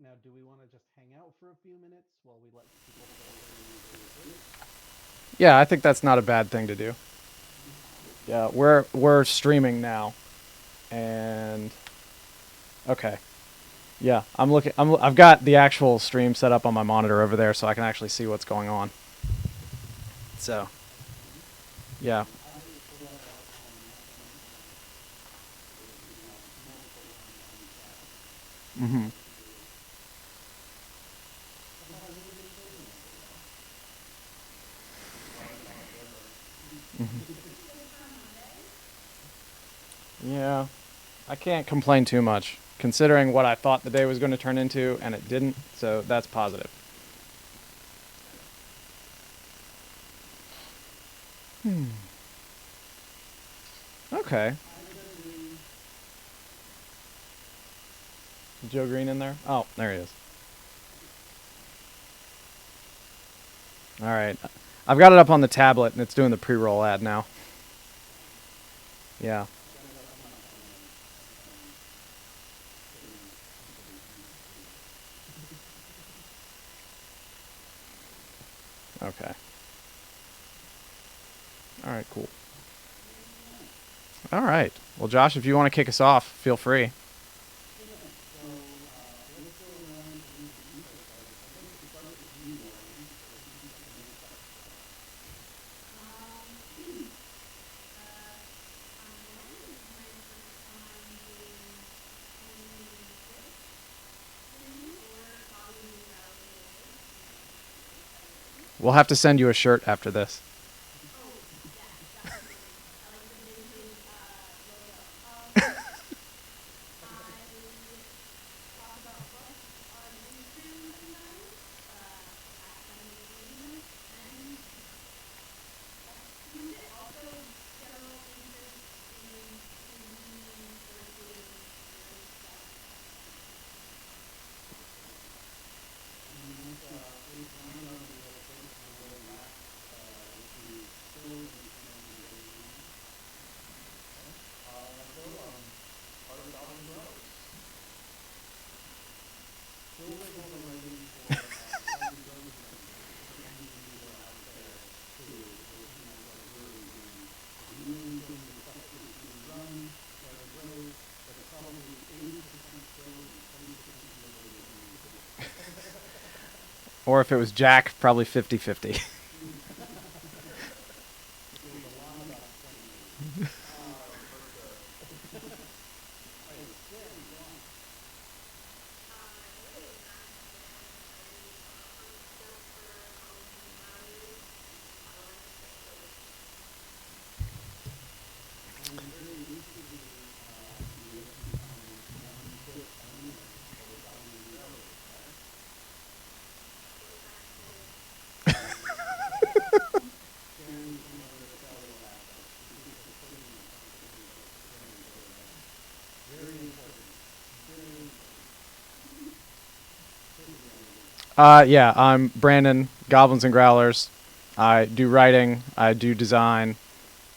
Now, do we want to just hang out for a few minutes while we let people filter in? Yeah, I think that's not a bad thing to do. Yeah, we're streaming now, and okay. Yeah, I'm looking. I've got the actual stream set up on my monitor over there, so I can actually see what's going on. So, yeah. Mm-hmm. Yeah, I can't complain too much, considering what I thought the day was going to turn into, and it didn't. So that's positive. Okay. Is Joe Green in there? Oh, there he is. All right. I've got it up on the tablet, and it's doing the pre-roll ad now. Yeah. Okay. All right. Cool. All right. Well, Josh, if you want to kick us off, feel free. We'll have to send you a shirt after this. Or if it was Jack, probably 50-50. Yeah, I'm Brandon, Goblins and Growlers. I do writing, I do design.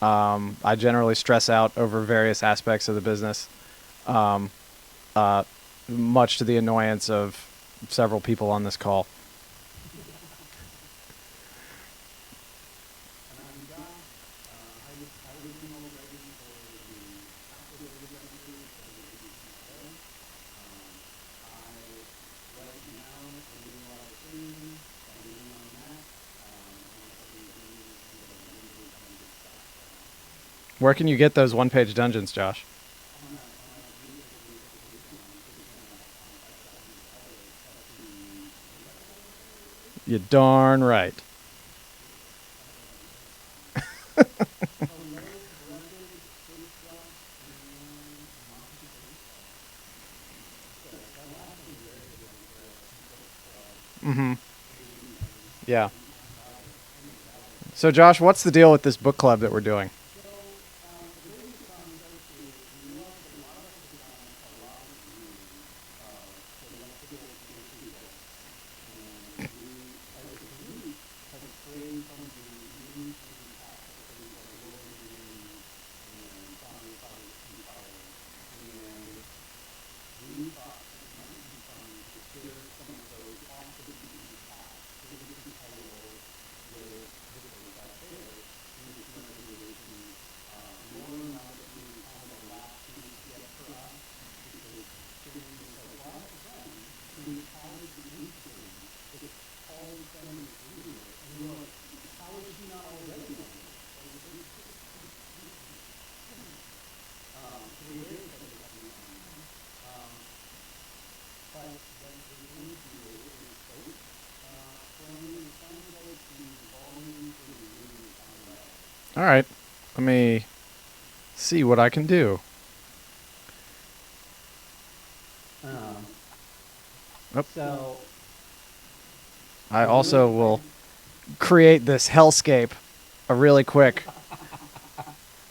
I generally stress out over various aspects of the business, um, uh, much to the annoyance of several people on this call. Where can you get those one-page dungeons, Josh? You darn right. Mm-hmm. Yeah. So, Josh, what's the deal with this book club that we're doing? All right. Let me see what I can do. Um, Oop. so I we're also really will trying- create this hellscape really quick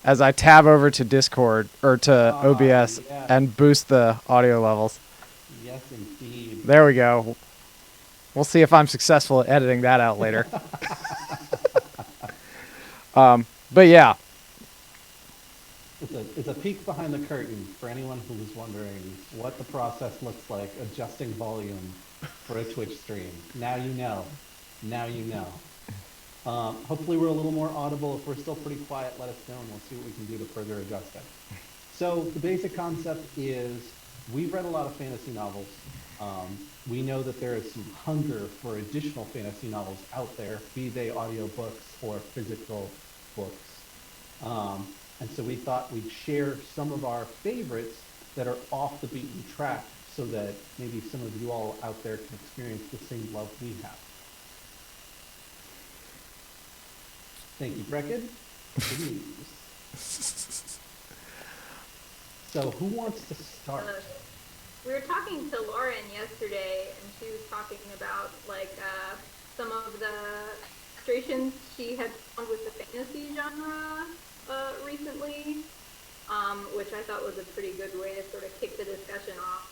as I tab over to Discord or to OBS yes. and boost the audio levels. Yes, indeed. There we go. We'll see if I'm successful at editing that out later. But yeah, It's a peek behind the curtain for anyone who was wondering what the process looks like adjusting volume for a Twitch stream. Now you know. Now you know. Hopefully we're a little more audible. If we're still pretty quiet, let us know and we'll see what we can do to further adjust it. So the basic concept is we've read a lot of fantasy novels. We know that there is some hunger for additional fantasy novels out there, be they audiobooks or physical books. And so we thought we'd share some of our favorites that are off the beaten track so that maybe some of you all out there can experience the same love we have. Thank you, Brecken. So who wants to start? We were talking to Lauren yesterday, and she was talking about some of the frustrations she had found with the fantasy genre recently, which I thought was a pretty good way to sort of kick the discussion off.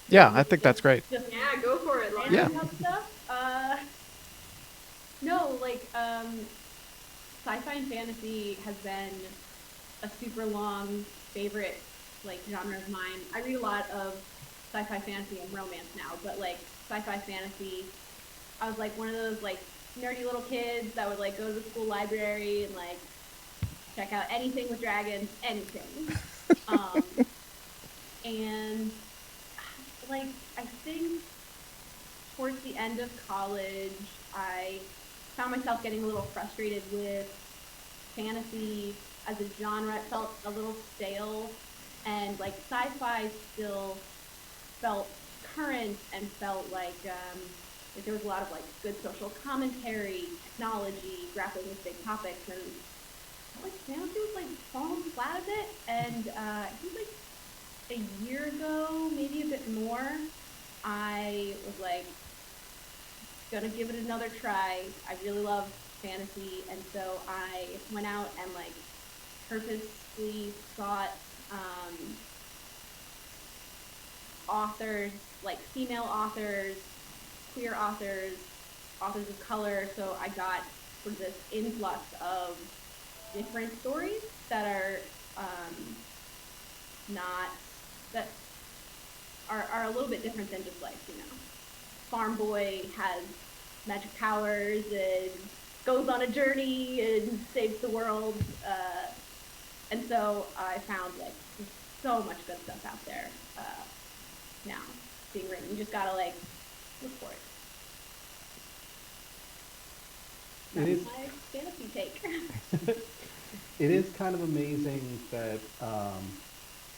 yeah, I think that's great. Yeah, go for it, Lauren. Yeah. Stuff? No, sci-fi and fantasy has been a super long favorite genre of mine. I read a lot of sci-fi fantasy and romance now, but sci-fi fantasy, I was one of those nerdy little kids that would go to the school library and check out anything with dragons, anything. And I think towards the end of college, I found myself getting a little frustrated with fantasy as a genre. It felt a little stale, and sci-fi still felt current and felt like there was a lot of good social commentary, technology, grappling with big topics, and fantasy was falling flat a bit. And I think a year ago, maybe a bit more, I was gonna give it another try. I really love fantasy, and so I went out and purposely sought authors, female authors, queer authors, authors of color. So I got sort of this influx of different stories that are are a little bit different than just farm boy has magic powers and goes on a journey and saves the world. And so I found there's so much good stuff out there now being written. You just gotta look for it. It That's is- my fantasy take. It is kind of amazing that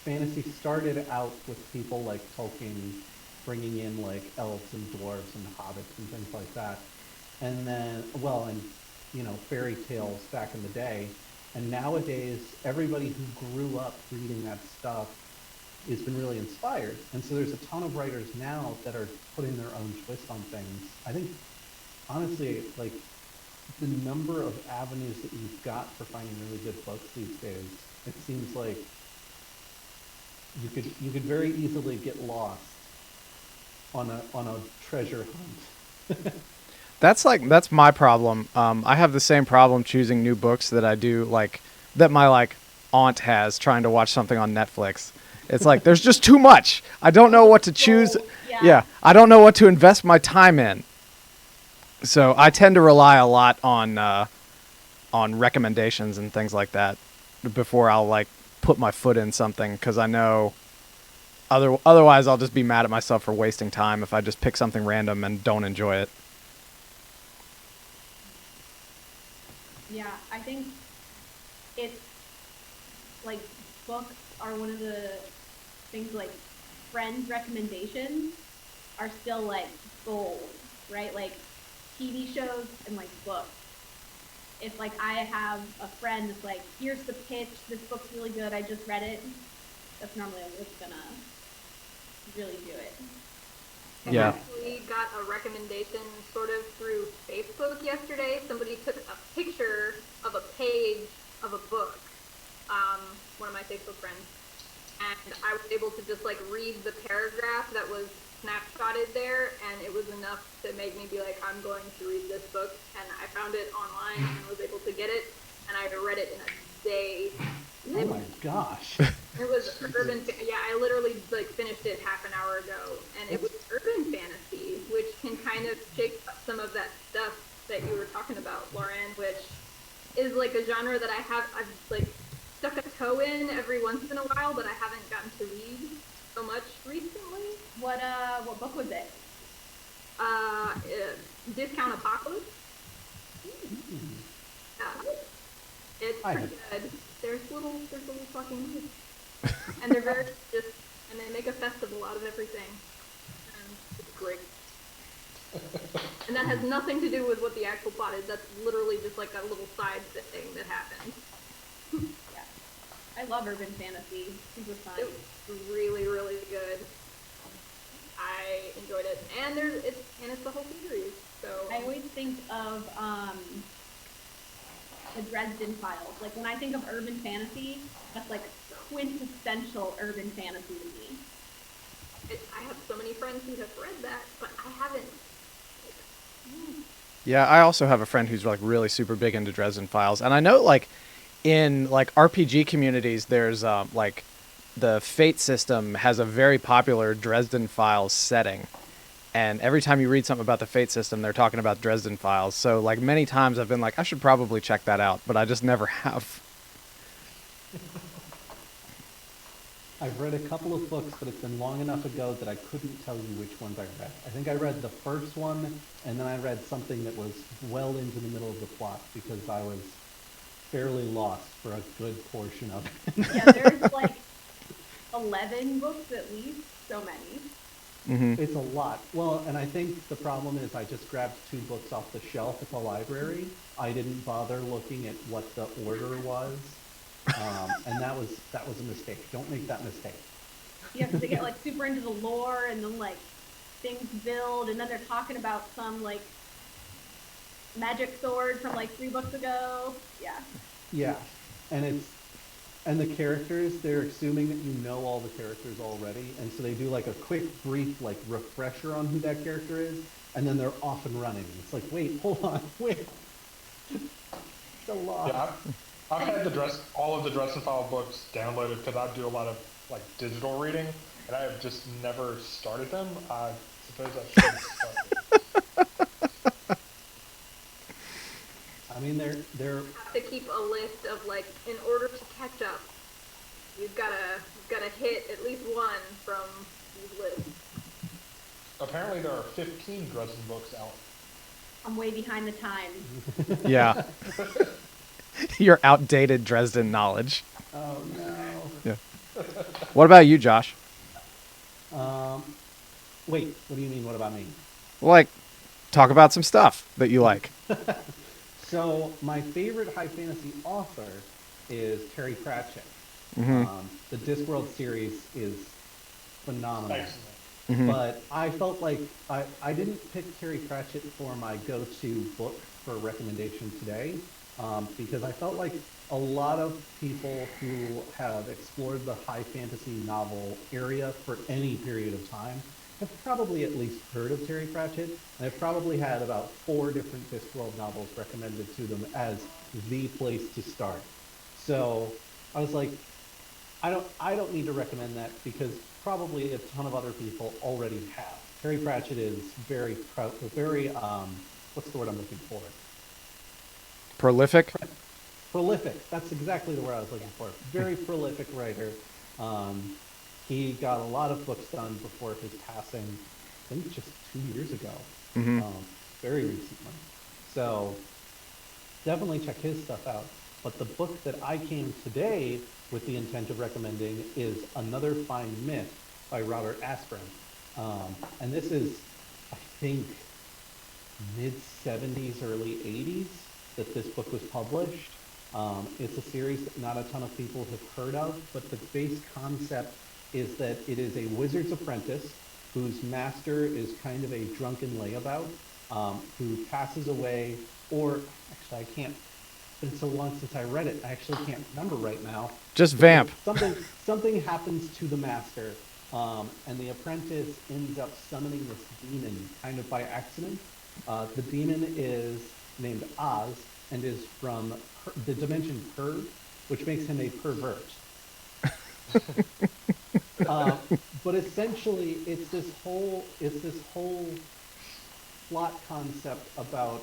fantasy started out with people like Tolkien bringing in elves and dwarves and hobbits and things like that. And then, fairy tales back in the day. And nowadays, everybody who grew up reading that stuff has been really inspired. And so there's a ton of writers now that are putting their own twist on things. I think, honestly, the number of avenues that you've got for finding really good books these days, it seems like you could very easily get lost on a treasure hunt. That's my problem. I have the same problem choosing new books that I do that my aunt has trying to watch something on Netflix. It's there's just too much. I don't know what to choose. Yeah, I don't know what to invest my time in. So I tend to rely a lot on recommendations and things like that before I'll put my foot in something, because I know otherwise I'll just be mad at myself for wasting time if I just pick something random and don't enjoy it. Yeah, I think it's books are one of the things friends' recommendations are still gold, right? TV shows and books. if like I have a friend that's like, here's the pitch, this book's really good, I just read it, that's normally what's gonna really do it. Yeah. I actually got a recommendation sort of through Facebook yesterday. Somebody took a picture of a page of a book, one of my Facebook friends, and I was able to just like read the paragraph that was snapshotted there, and it was enough to make me be like, I'm going to read this book. And I found it online and was able to get it, and I read it in a day. And Oh my gosh. it was urban. Yeah, I literally like finished it half an hour ago, and it was urban fantasy, which can kind of shake up some of that stuff that you were talking about, Lauren, which is like a genre that I've like stuck a toe in every once in a while, but I haven't gotten to read so much recently. What book was it? Discount Apocalypse. It's I pretty have- good. There's little fucking kids. And they're very just, and they make a festival out of everything. And it's great. And that has nothing to do with what the actual plot is. That's literally just like a little side thing that happened. Yeah. I love urban fantasy. Super fun. It was really, really good. I enjoyed it, and it's the whole series. So I always think of the Dresden Files. Like when I think of urban fantasy, that's like quintessential urban fantasy to me. I have so many friends who have read that, but I haven't. Yeah, I also have a friend who's like really super big into Dresden Files, and I know like in like RPG communities, there's like the Fate system has a very popular Dresden Files setting, and every time you read something about the Fate system, they're talking about Dresden Files. So like many times I've been like, I should probably check that out, but I just never have. I've read a couple of books, but it's been long enough ago that I couldn't tell you which ones I read. I think I read the first one, and then I read something that was well into the middle of the plot because I was fairly lost for a good portion of it. Yeah, there's like 11 books at least. So many. Mm-hmm. It's a lot. Well, and I think the problem is I just grabbed 2 books off the shelf at the library. I didn't bother looking at what the order was, and that was a mistake. Don't make that mistake. You have to get like super into the lore, and then like things build, and then they're talking about some like magic sword from like 3 books ago. Yeah. Yeah, and the characters, they're assuming that you know all the characters already, and so they do like a quick, brief, like refresher on who that character is, and then they're off and running. It's like, wait, hold on, wait. It's a lot. Yeah, I've had all of the Dresden File books downloaded because I do a lot of like digital reading, and I have just never started them. I suppose I should start. I mean, they're Have to keep a list of like, in order to catch up, you've gotta hit at least one from these lists. Apparently, there are 15 Dresden books out. I'm way behind the times. Yeah. Your outdated Dresden knowledge. oh no. Yeah. What about you, Josh? Wait, what do you mean? What about me? Like, talk about some stuff that you like. So my favorite high fantasy author is Terry Pratchett. Mhm. The Discworld series is phenomenal. Excellent. Mhm. But I felt like I didn't pick Terry Pratchett for my go-to book for a recommendation today because I felt like a lot of people who have explored the high fantasy novel area for any period of time have probably at least heard of Terry Pratchett, and I've probably had about 4 different Discworld novels recommended to them as the place to start. So I was like, I don't need to recommend that because probably a ton of other people already have. Terry Pratchett is very what's the word I'm looking for? Prolific? Prolific. That's exactly the word I was looking for. Very prolific writer. He got a lot of books done before his passing, I think just 2 years ago, Mhm. very recently. So definitely check his stuff out. But the book that I came today with the intent of recommending is Another Fine Myth by Robert Asprin. And this is, I think, mid-70s, early 80s. that this book was published. It's a series that not a ton of people have heard of, but the base concept is that it is a wizard's apprentice whose master is kind of a drunken layabout, who passes away, or actually I can't, it's been so long since I read it, I actually can't remember right now. Just vamp. Something happens to the master, and the apprentice ends up summoning this demon kind of by accident. The demon is named Oz and is from the dimension Perv, which makes him a pervert. But essentially, it's this whole plot concept about,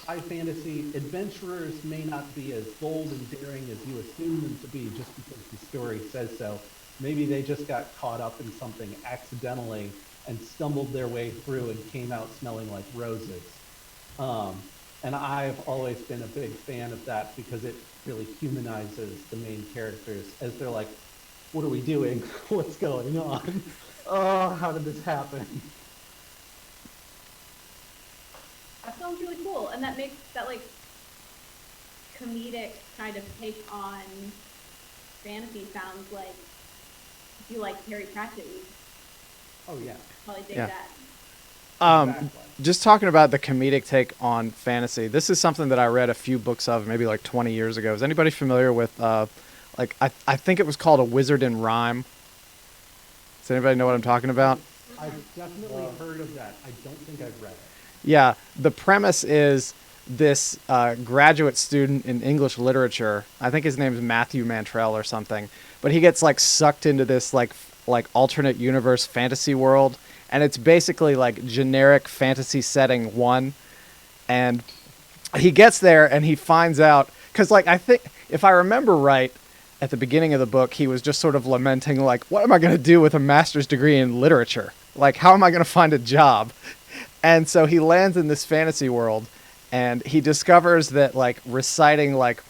high fantasy adventurers may not be as bold and daring as you assume them to be just because the story says so. Maybe they just got caught up in something accidentally and stumbled their way through and came out smelling like roses. And I've always been a big fan of that because it really humanizes the main characters as they're like, what are we doing? What's going on? Oh, how did this happen? That sounds really cool, and that makes that like comedic kind of take on fantasy sounds like if you like Harry Pratchett, you Oh yeah. probably dig Yeah. that. Exactly. Just talking about the comedic take on fantasy, this is something that I read a few books of maybe like 20 years ago. Is anybody familiar with, I think it was called A Wizard in Rhyme? Does anybody know what I'm talking about? I've definitely heard of that. I don't think I've read it. Yeah, the premise is this graduate student in English literature, I think his name's Matthew Mantrell or something, but he gets like sucked into this like alternate universe fantasy world, and it's basically like generic fantasy setting one, and he gets there and he finds out, because like I think if I remember right, at the beginning of the book he was just sort of lamenting like, what am I going to do with a master's degree in literature? Like, how am I going to find a job? And so he lands in this fantasy world, and he discovers that like reciting like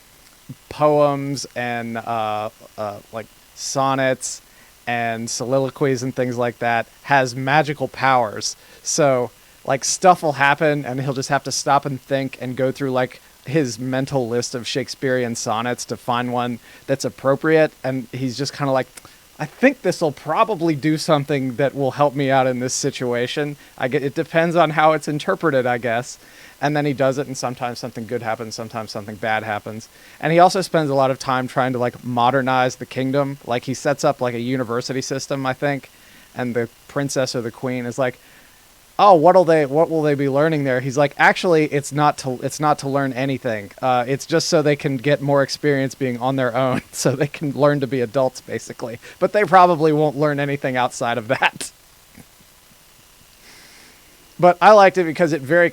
poems and like sonnets and soliloquies and things like that has magical powers. So like stuff will happen and he'll just have to stop and think and go through like his mental list of Shakespearean sonnets to find one that's appropriate, and he's just kind of like, I think this will probably do something that will help me out in this situation. It depends on how it's interpreted, I guess. And then he does it, and sometimes something good happens, sometimes something bad happens. And he also spends a lot of time trying to like modernize the kingdom. Like he sets up like a university system, I think, and the princess or the queen is like, oh, what will they be learning there? He's like, actually, it's not to learn anything. It's just so they can get more experience being on their own, so they can learn to be adults, basically. But they probably won't learn anything outside of that. But I liked it because it very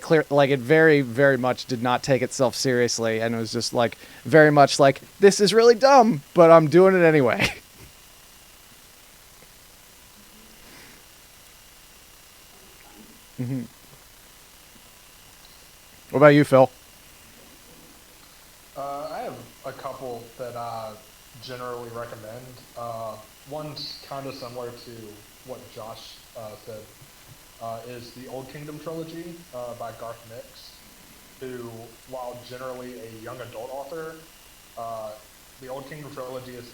very much did not take itself seriously, and it was just like very much like, this is really dumb, but I'm doing it anyway. Mm-hmm. What about you, Phil? I have a couple that I generally recommend. One's kind of similar to what Josh said, is the Old Kingdom trilogy by Garth Nix, who, while generally a young adult author, the Old Kingdom trilogy is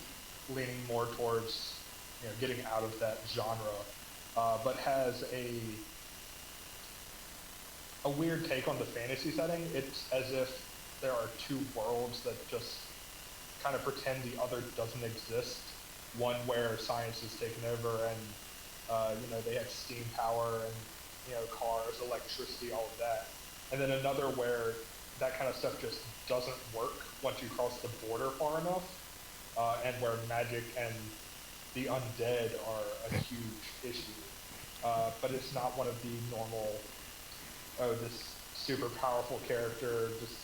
leaning more towards getting out of that genre, but has a weird take on the fantasy setting. It's as if there are two worlds that just kind of pretend the other doesn't exist. One where science is taken over and they have steam power and cars, electricity, all of that. And then another where that kind of stuff just doesn't work once you cross the border far enough, and where magic and the undead are a huge issue. But it's not one of the normal, this super powerful character just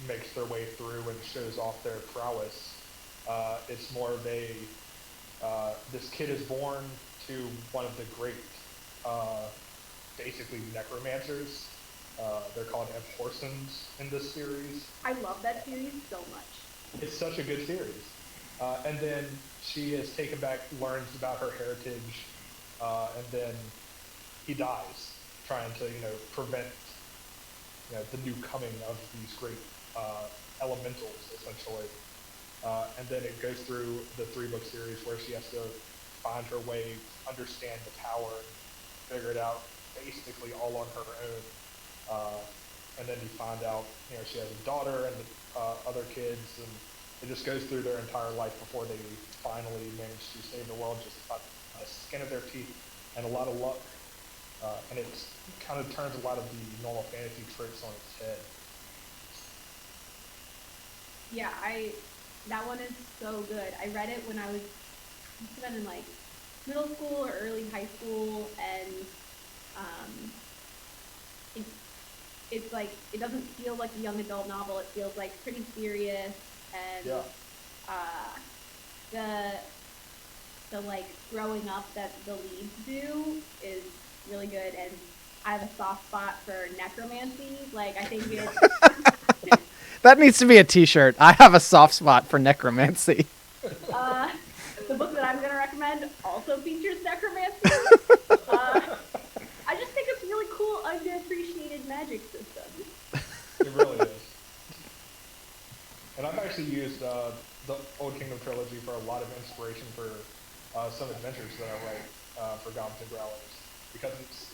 makes their way through and shows off their prowess. It's more of a, this kid is born to one of the great, basically necromancers. They're called Abhorsons in this series. I love that series so much. It's such a good series. And then she is taken back, learns about her heritage, and then he dies, trying to, prevent the new coming of these great elementals, essentially. And then it goes through the 3-book series where she has to find her way, understand the power, and figure it out basically all on her own. And then you find out, she has a daughter and other kids, and it just goes through their entire life before they finally manage to save the world just by the skin of their teeth and a lot of luck. And it kind of turns a lot of the normal fantasy tropes on its head. Yeah, that one is so good. I read it when I was in like middle school or early high school, and it's like, it doesn't feel like a young adult novel. It feels like pretty serious, and the like growing up that the leads do is really good. And I have a soft spot for necromancy. Like, I think it's That needs to be a T-shirt. I have a soft spot for necromancy. the book that I'm going to recommend also features necromancy. I just think it's a really cool, underappreciated magic system. It really is. And I've actually used the Old Kingdom trilogy for a lot of inspiration for some adventures that I write for Goblins and Growlers, because it's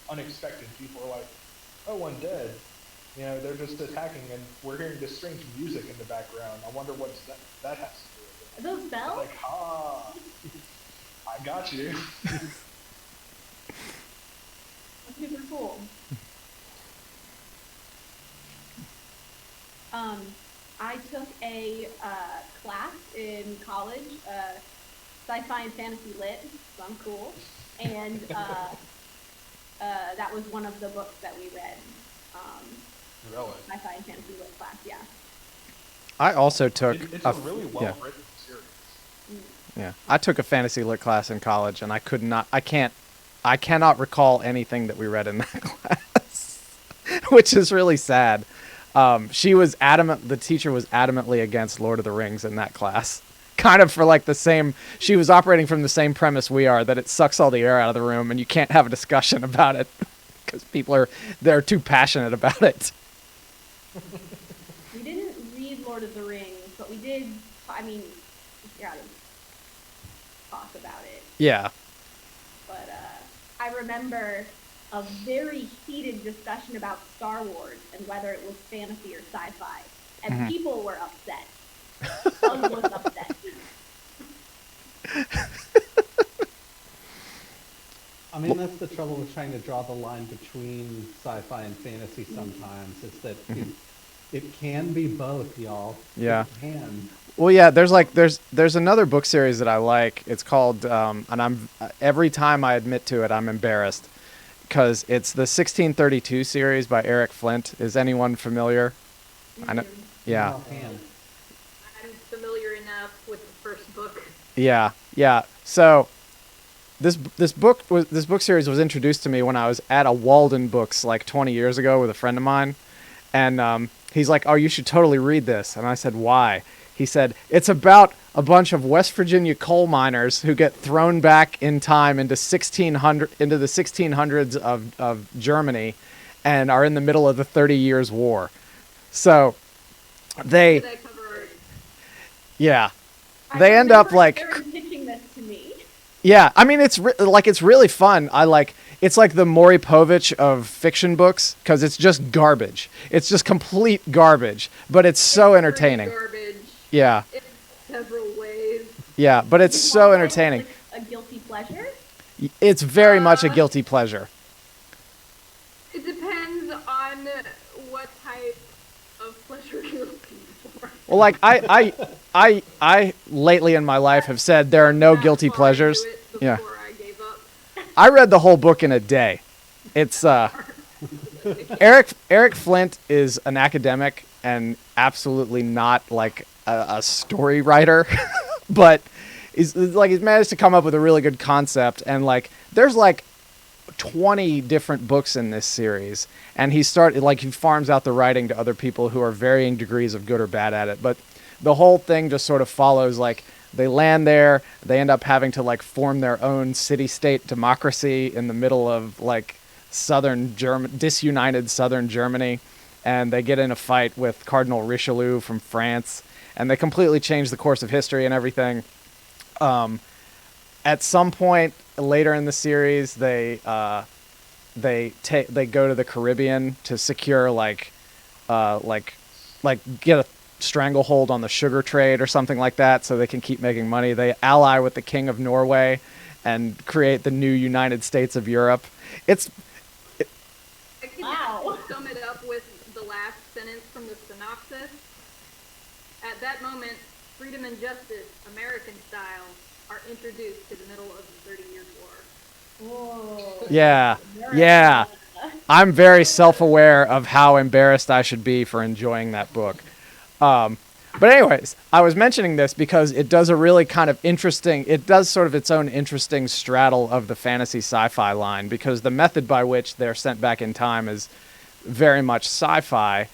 unexpected. People are like, oh, one dead. They're just attacking, and we're hearing this strange music in the background. I wonder what that has to do with it. Are those bells? Like, I got you. That's super cool. I took a class in college, sci-fi and fantasy lit, so I'm cool. And that was one of the books that we read. Really? Sci-fi and fantasy lit class, yeah. I also took It's a really well-written series. Yeah, I took a fantasy lit class in college, and I cannot recall anything that we read in that class, which is really sad. The teacher was adamantly against Lord of the Rings in that class. Kind of for like she was operating from the same premise we are, that it sucks all the air out of the room and you can't have a discussion about it because they're too passionate about it. We didn't read Lord of the Rings, but we did, we gotta talk about it. Yeah. But I remember a very heated discussion about Star Wars and whether it was fantasy or sci-fi, and people were upset. Doug was upset. I mean, that's the trouble with trying to draw the line between sci-fi and fantasy sometimes, is that it can be both, y'all. Yeah. It can. Well, yeah, there's another book series that I like. It's called, and every time I admit to it, I'm embarrassed, because it's the 1632 series by Eric Flint. Is anyone familiar? I know. Yeah. Offhand. I'm familiar enough with the first book. Yeah. So this book series was introduced to me when I was at a Walden Books like 20 years ago with a friend of mine, and he's like, "Oh, you should totally read this." And I said, "Why?" He said, "It's about a bunch of West Virginia coal miners who get thrown back in time into the 1600s of Germany, and are in the middle of the 30 Years War." So they, Did I cover yeah, I they end up remember like, Aaron pitching this to me. yeah. I mean, it's really fun. It's like the Maury Povich of fiction books, because it's just garbage. It's just complete garbage, but it's so entertaining. Garbage Yeah, in several ways. yeah, but it's Is so it entertaining. like a guilty pleasure? It's very much a guilty pleasure. It depends on what type of pleasure you're looking for. Well, like I lately in my life have said there are no That's guilty why I pleasures. knew it Yeah. before I gave up. I read the whole book in a day. It's Eric Flint is an academic and absolutely not like a story writer, but he's managed to come up with a really good concept, and like there's like 20 different books in this series, and he farms out the writing to other people who are varying degrees of good or bad at it, but the whole thing just sort of follows like they land there, they end up having to like form their own city-state democracy in the middle of like disunited southern Germany, and they get in a fight with Cardinal Richelieu from France, and they completely change the course of history and everything. At some point later in the series, they go to the Caribbean to secure like get a stranglehold on the sugar trade or something like that, so they can keep making money. They ally with the King of Norway and create the new United States of Europe. I can Wow. sum it up with the last sentence from the synopsis. At that moment, freedom and justice, American style, are introduced to the middle of the 30 Years' War. Whoa. Yeah, yeah. I'm very self-aware of how embarrassed I should be for enjoying that book. But anyways, I was mentioning this because it does a really kind of interesting, it does sort of its own interesting straddle of the fantasy sci-fi line, because the method by which they're sent back in time is very much sci-fi,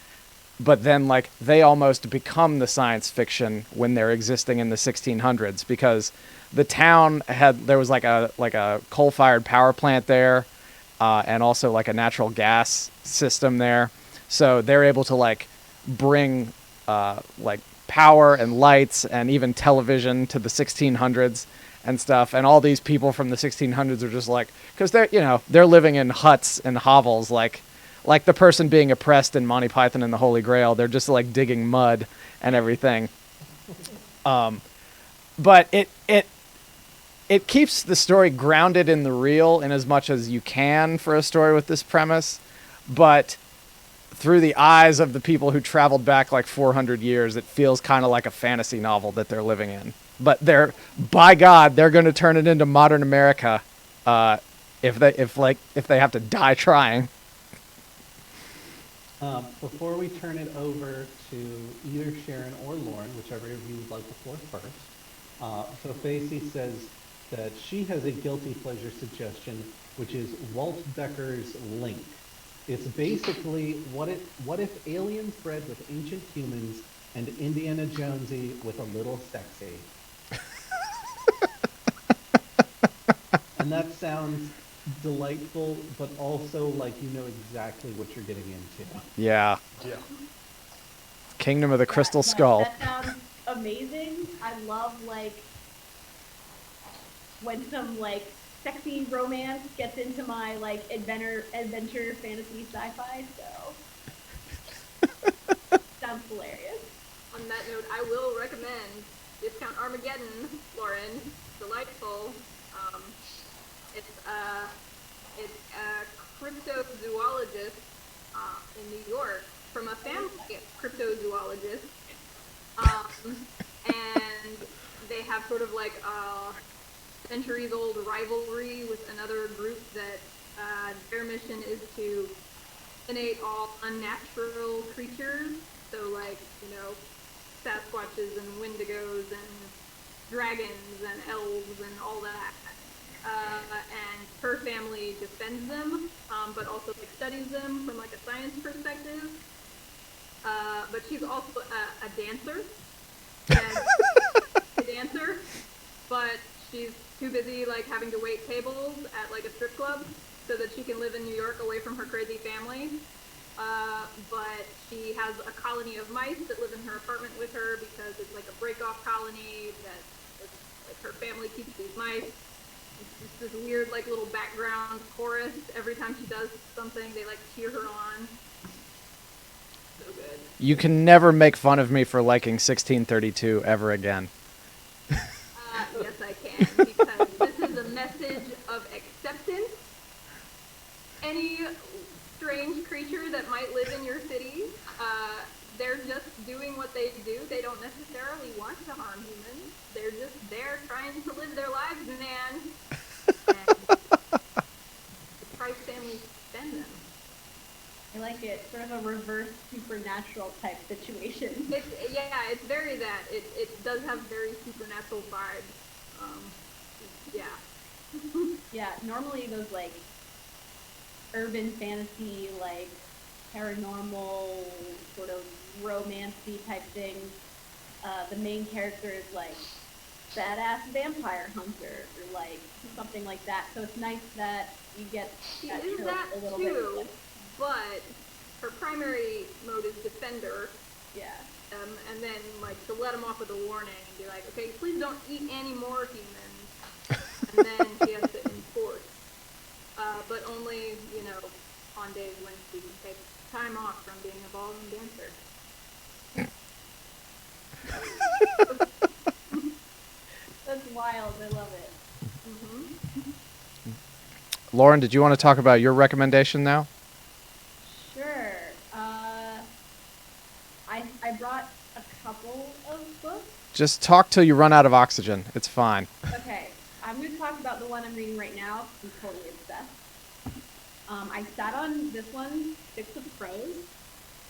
but then like they almost become the science fiction when they're existing in the 1600s, because the town there was like a coal-fired power plant there, and also like a natural gas system there. So they're able to like bring like power and lights and even television to the 1600s and stuff. And all these people from the 1600s are just like, because they're living in huts and hovels, like the person being oppressed in Monty Python and the Holy Grail. They're just like digging mud and everything. But it keeps the story grounded in the real in as much as you can for a story with this premise, but through the eyes of the people who traveled back like 400 years, it feels kind of like a fantasy novel that they're living in. But by God, they're going to turn it into modern America if they have to die trying. Before we turn it over to either Sharon or Lauren, whichever of you would like the floor first, so Facey says that she has a guilty pleasure suggestion, which is Walt Becker's Link. It's basically what if aliens bred with ancient humans and Indiana Jonesy with a little sexy. And that sounds delightful, but also like you know exactly what you're getting into. Yeah. Yeah. Kingdom of the Crystal Skull. That sounds amazing. I love like when some like sexy romance gets into my like adventure fantasy sci-fi, so sounds hilarious. On that note, I will recommend Discount Armageddon, Lauren. Delightful. It's a cryptozoologist in New York from a family of cryptozoologists, and they have sort of like a centuries-old rivalry with another group that their mission is to eliminate all unnatural creatures. So like, Sasquatches and Wendigos and dragons and elves and all that. And her family defends them, but also like studies them from like a science perspective. But she's also a dancer. But she's too busy like having to wait tables at like a strip club so that she can live in New York away from her crazy family. But she has a colony of mice that live in her apartment with her because it's like a break-off colony that like her family keeps these mice. It's just this weird like little background chorus every time she does something. They like cheer her on. So good. You can never make fun of me for liking 1632 ever again. Yes, I can, because this is a message of acceptance. Any strange creature that might live in your city, they're just doing what they do. They don't necessarily want to harm humans. They're just there trying to live their lives, man. And the Price family defend them. I like it. Sort of a reverse supernatural type situation. It's very that. It does have very supernatural vibes. Yeah. Yeah, normally those like urban fantasy, like paranormal sort of romancy type things, the main character is like badass vampire hunter or like something like that. So it's nice that you get She that is trope that a little too, bit. but her primary mode is defender, Yeah. and then like she'll let him off with a warning and be like, okay, please don't eat any more humans, and then she has to enforce, but only on days when she can take time off from being a ballroom dancer. That's wild. I love it. Lauren, did you want to talk about your recommendation now? Sure. I brought a couple of books. Just talk till you run out of oxygen. It's fine. Okay, I'm going to talk about the one I'm reading right now. I'm totally obsessed. I sat on this one, Six of Crows.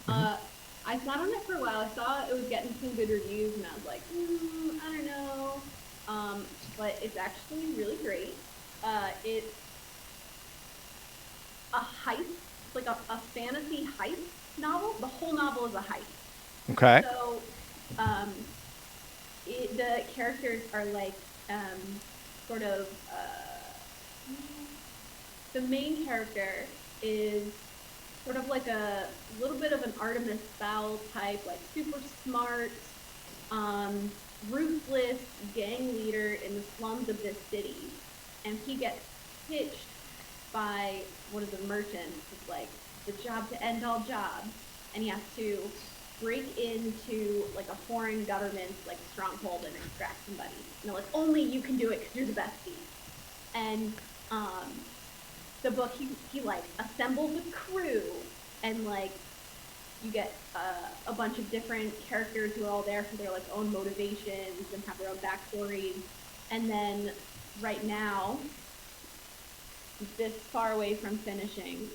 I sat on it for a while. I saw it was getting some good reviews, and I was like, I don't know. But it's actually really great. It's a heist, like a fantasy heist novel. The whole novel is a heist. Okay. So, the characters are like, sort of, the main character is sort of like a little bit of an Artemis Fowl type, like super smart, ruthless gang leader in the slums of this city. And he gets pitched by one of the merchants. It's like the job to end all jobs. And he has to break into like a foreign government's like stronghold and extract somebody. And they're like, only you can do it because you're the best thief. And the book, he like assembles a crew, and like you get a bunch of different characters who are all there for their like own motivations and have their own backstories. And then right now, this far away from finishing,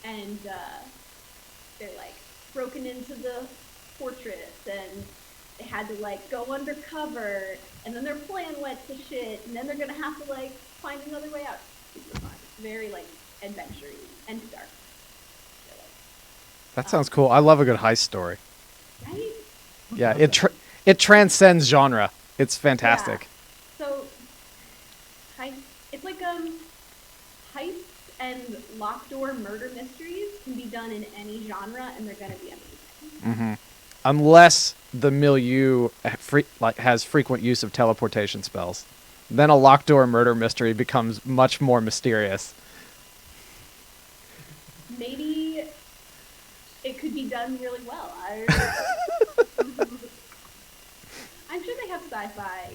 and they're like broken into the fortress, and they had to like go undercover, and then their plan went to shit, and then they're gonna have to like find another way out. Super fun. Very like adventure-y and dark. So, like, That sounds cool. I love a good heist story. right? Yeah, it transcends genre. It's fantastic. Yeah. So it's like heists and locked door murder mysteries can be done in any genre, and they're gonna be amazing. Unless the milieu has frequent use of teleportation spells. Then a locked door murder mystery becomes much more mysterious. Maybe it could be done really well. I'm sure they have sci-fi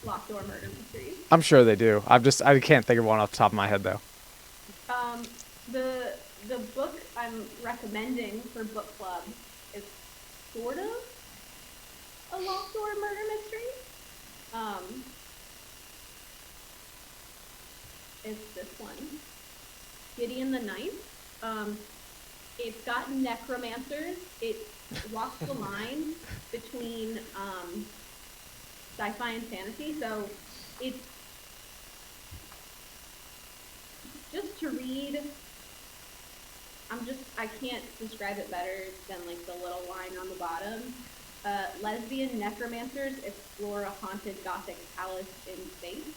locked door murder mysteries. I'm sure they do. I can't think of one off the top of my head though. The book I'm recommending for book club is sort of a locked door murder mystery. It's this one, Gideon the Ninth. It's got necromancers. It walks the line between sci-fi and fantasy. So it's just to read. I can't describe it better than like the little line on the bottom. Lesbian necromancers explore a haunted Gothic palace in space.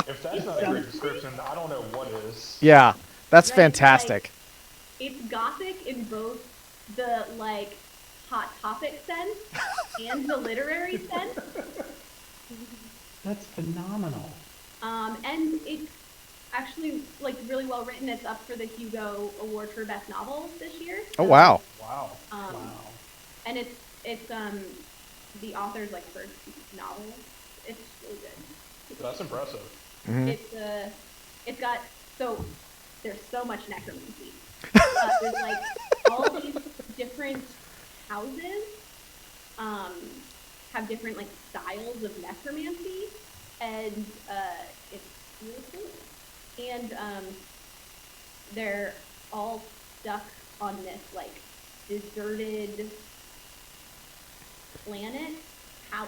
If that's not a great description, I don't know what is. Yeah, that's Right, fantastic. It's Gothic in both the like hot topic sense and the literary sense. That's phenomenal. And it's actually like really well written. It's up for the Hugo Award for Best Novel this year. Oh wow. Wow. Wow. And it's the author's like first novel. It's really good. That's impressive. It's got, so there's so much necromancy. There's like all these different houses have different like styles of necromancy, and it's really cool. And they're all stuck on this like deserted planet,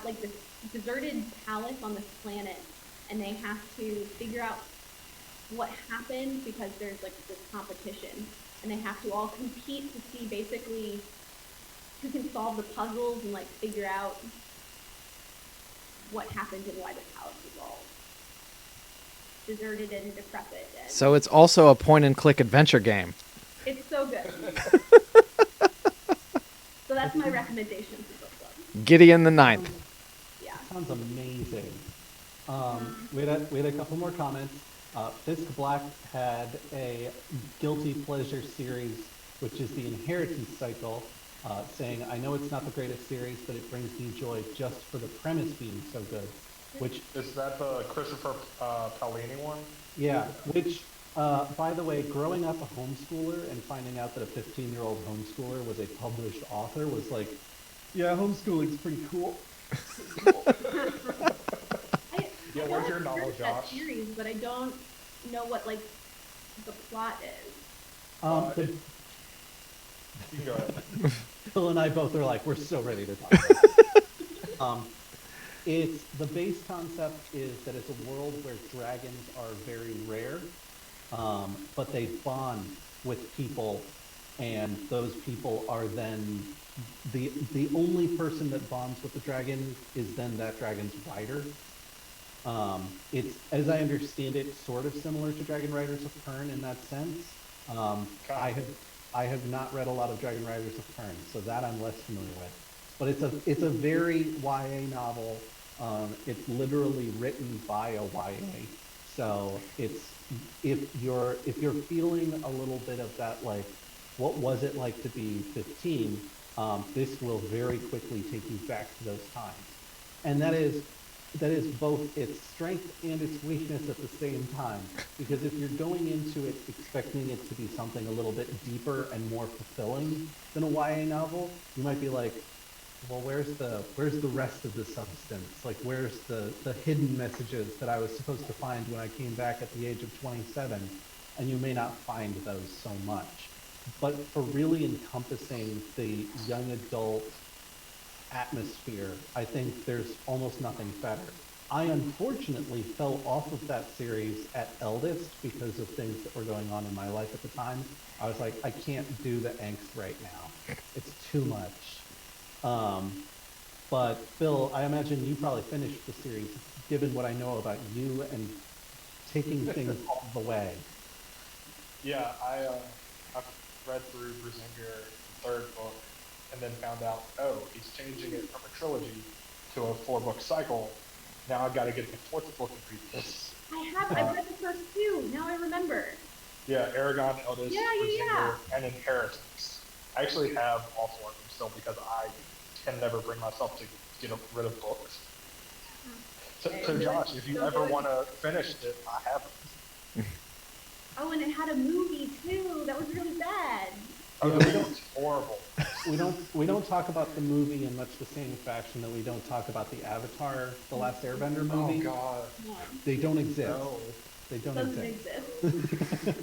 like this deserted palace on this planet, and they have to figure out what happened because there's like this competition, and they have to all compete to see basically who can solve the puzzles and like figure out what happened and why the palace was all deserted and decrepit. And So it's also a point-and-click adventure game. it's so good. So that's my recommendation for book club. Gideon the Ninth. Yeah. Sounds amazing. We had a couple more comments. Fisk Black had a guilty pleasure series, which is the Inheritance Cycle, saying, I know it's not the greatest series, but it brings me joy just for the premise being so good. Which, Is that the Christopher Paolini one? yeah, which, by the way, growing up a homeschooler and finding out that a 15-year-old homeschooler was a published author was like, yeah, homeschooling's pretty cool. Yeah, I where's know your I've novel, heard of that Josh? series, but I don't know what like the plot is. The, You can go ahead. Phil and I both are like, we're so ready to talk about it. It's the base concept is that it's a world where dragons are very rare, but they bond with people, and those people are then the only person that bonds with the dragon is then that dragon's rider. It's, as I understand it, sort of similar to Dragon Riders of Pern in that sense. I have not read a lot of Dragon Riders of Pern, so that I'm less familiar with. But it's a very YA novel. It's literally written by a YA. So it's if you're feeling a little bit of that, like, what was it like to be 15? This will very quickly take you back to those times, and that is both its strength and its weakness at the same time. Because if you're going into it expecting it to be something a little bit deeper and more fulfilling than a YA novel, you might be like, well, where's the rest of the substance? Like, where's the hidden messages that I was supposed to find when I came back at the age of 27? And you may not find those so much. But for really encompassing the young adult atmosphere, I think there's almost nothing better. I unfortunately fell off of that series at eldest because of things that were going on in my life at the time. I was like, I can't do the angst right now. It's too much. But Phil, I imagine you probably finished the series, given what I know about you and taking things all the way. Yeah, I've read through Brisinger, the third book, and then found out, oh, he's changing it from a trilogy to a 4-book cycle. Now I've got to get the 4th book and read this. I've read the first two. Now I remember. Yeah, Aragon, Eldest, Yeah. Brisinger, and Inheritance. I actually have all 4 of them still because I can never bring myself to get rid of books. So Josh, if you ever want to finish it, I have them. Oh, and it had a movie too. That was really bad. Oh, the movie's horrible. We don't talk about the movie in much the same fashion that we don't talk about the Avatar, The Last Airbender Oh movie. God, No, They don't exist. no. They don't doesn't exist. exist.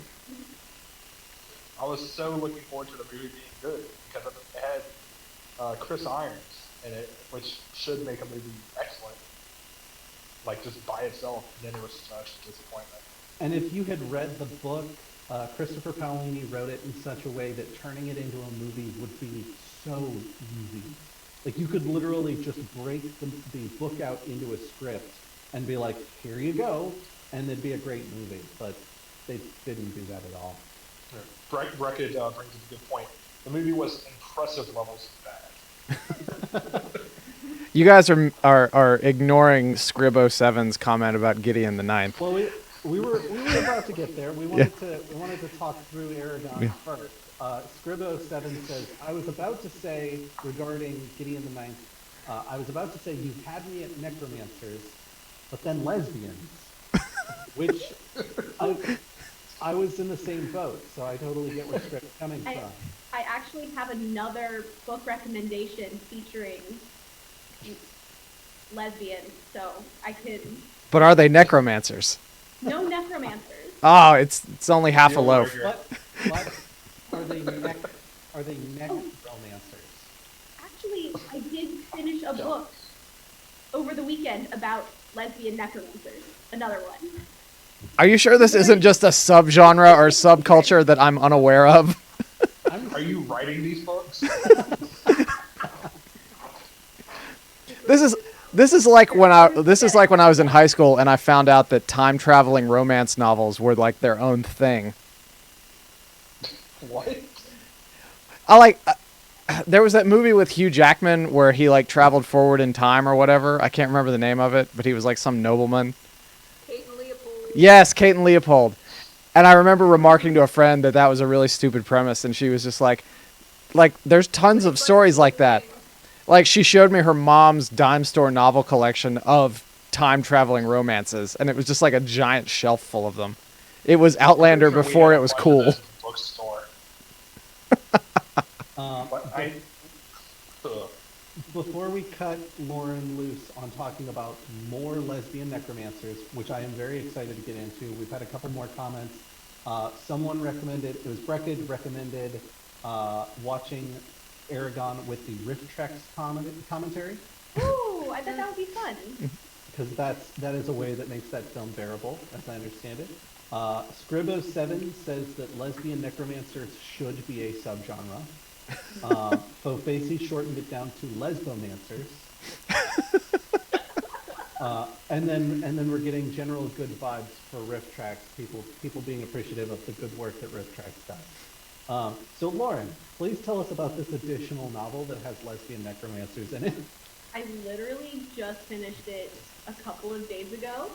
I was so looking forward to the movie being good because it had Chris Irons in it, which should make a movie excellent, like just by itself. And then it was such a disappointment. And if you had read the book, Christopher Paolini wrote it in such a way that turning it into a movie would be so easy. Like, you could literally just break the book out into a script and be like, here you go, and it'd be a great movie. But they didn't do that at all. Breckett brings up a good point. The movie was impressive levels of bad. You guys are ignoring Scrib07's comment about Gideon the Ninth. Well, we were about to get there. We wanted to talk through Aragon first. Scrib07 says, I was about to say regarding Gideon the Ninth, I was about to say you had me at necromancers, but then lesbians, which I was in the same boat, so I totally get where Scrib's coming from. I actually have another book recommendation featuring lesbians, so I could. But are they necromancers? No necromancers. Oh, it's only half a Deal loaf. breaker. But are they necromancers? Actually, I did finish a book over the weekend about lesbian necromancers. Another one. Are you sure this isn't just a subgenre or subculture that I'm unaware of? Are you writing these books? This is like when I was in high school and I found out that time traveling romance novels were like their own thing. What? I like there was that movie with Hugh Jackman where he like traveled forward in time or whatever. I can't remember the name of it, but he was like some nobleman. Kate and Leopold. Yes, Kate and Leopold. And I remember remarking to a friend that that was a really stupid premise, and she was just like there's tons of stories like that. Like, she showed me her mom's dime store novel collection of time traveling romances, and it was just like a giant shelf full of them. It was Outlander Pretty sure we before had it a was bunch of cool. those in the bookstore. But ugh. Before we cut Lauren loose on talking about more lesbian necromancers, which I am very excited to get into, we've had a couple more comments. Someone recommended, it was Breckid recommended watching Aragon with the Rift Treks commentary, Ooh, I bet that would be fun. because that is a way that makes that film bearable, as I understand it. Scribo7 says that lesbian necromancers should be a subgenre. Fofacy shortened it down to lesbomancers. And then we're getting general good vibes for Rift Tracks, people being appreciative of the good work that Rift Tracks does. So Lauren, please tell us about this additional novel that has lesbian necromancers in it. I literally just finished it a couple of days ago.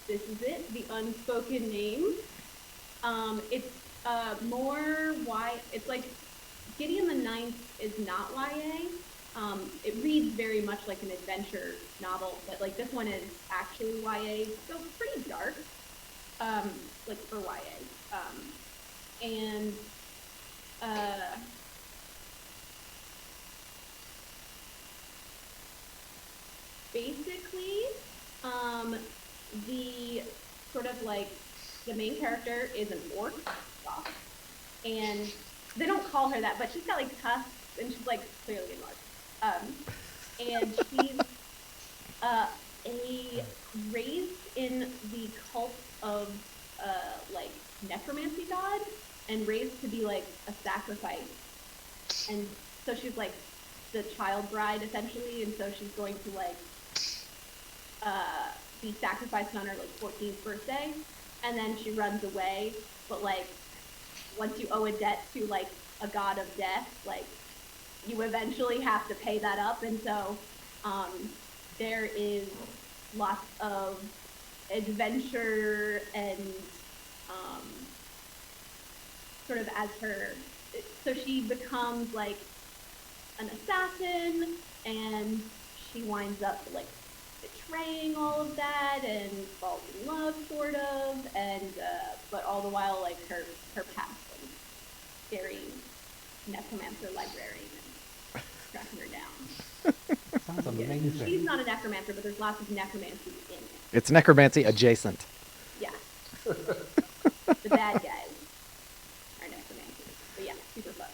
This is it, The Unspoken Name. It's more it's like Gideon the Ninth is not YA. It reads very much like an adventure novel, but like this one is actually YA, so pretty dark, like for YA. And basically, the sort of like the main character is an orc, and they don't call her that, but she's got like tusks and she's like clearly enlarged. And she's raised in the cult of like necromancy god, and raised to be like a sacrifice. And so she's like the child bride essentially, and so she's going to like be sacrificed on her like 14th birthday, and then she runs away. But like once you owe a debt to like a god of death, like you eventually have to pay that up, and so there is lots of adventure and sort of as her, so she becomes like an assassin, and she winds up like betraying all of that and falls in love sort of, and but all the while like her past like scary necromancer librarian and tracking her down. Sounds Yeah. amazing. She's not a necromancer, but there's lots of necromancy in it. It's necromancy adjacent. Yeah. The bad guys are necromancers. But yeah, super fun.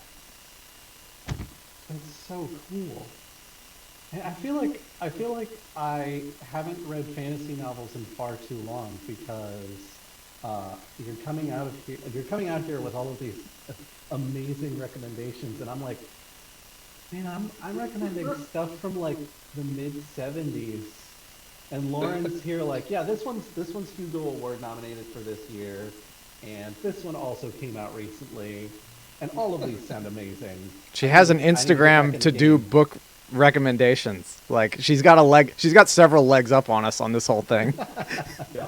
That's so cool. And I feel like I haven't read fantasy novels in far too long, because you're coming out here with all of these amazing recommendations, and I'm like, man, I'm recommending stuff from like the mid '70s, and Lauren's here like, yeah, this one's Hugo Award nominated for this year, and this one also came out recently, and all of these sound amazing. She has an I need to get back Instagram in to the do game. book recommendations. Like she's got several legs up on us on this whole thing. Yeah.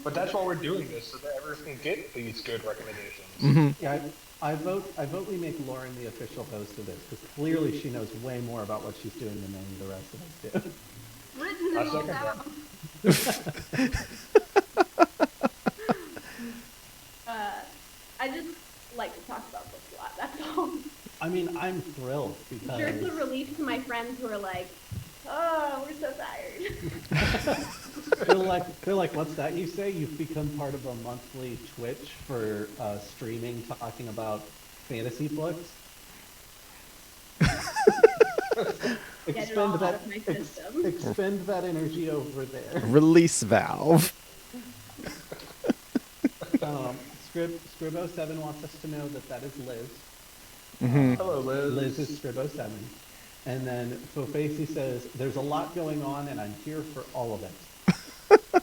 But that's why we're doing this, so that everyone can get these good recommendations. Yeah, I vote we make Lauren the official host of this, because clearly she knows way more about what she's doing than any of the rest of us do. Written I them all second down. I just like to talk about books a lot, that's all. I mean, I'm thrilled because Sure, it's a relief to my friends who are like, oh, we're so tired. they're like, what's that you say? You've become part of a monthly Twitch for streaming, talking about fantasy books. Get it all out of my system. Expend that energy over there. Release valve. Scribo7 wants us to know that is Liz. Mhm. Hello, Liz. Liz is Scribo7. And then Fofasi says, there's a lot going on and I'm here for all of it.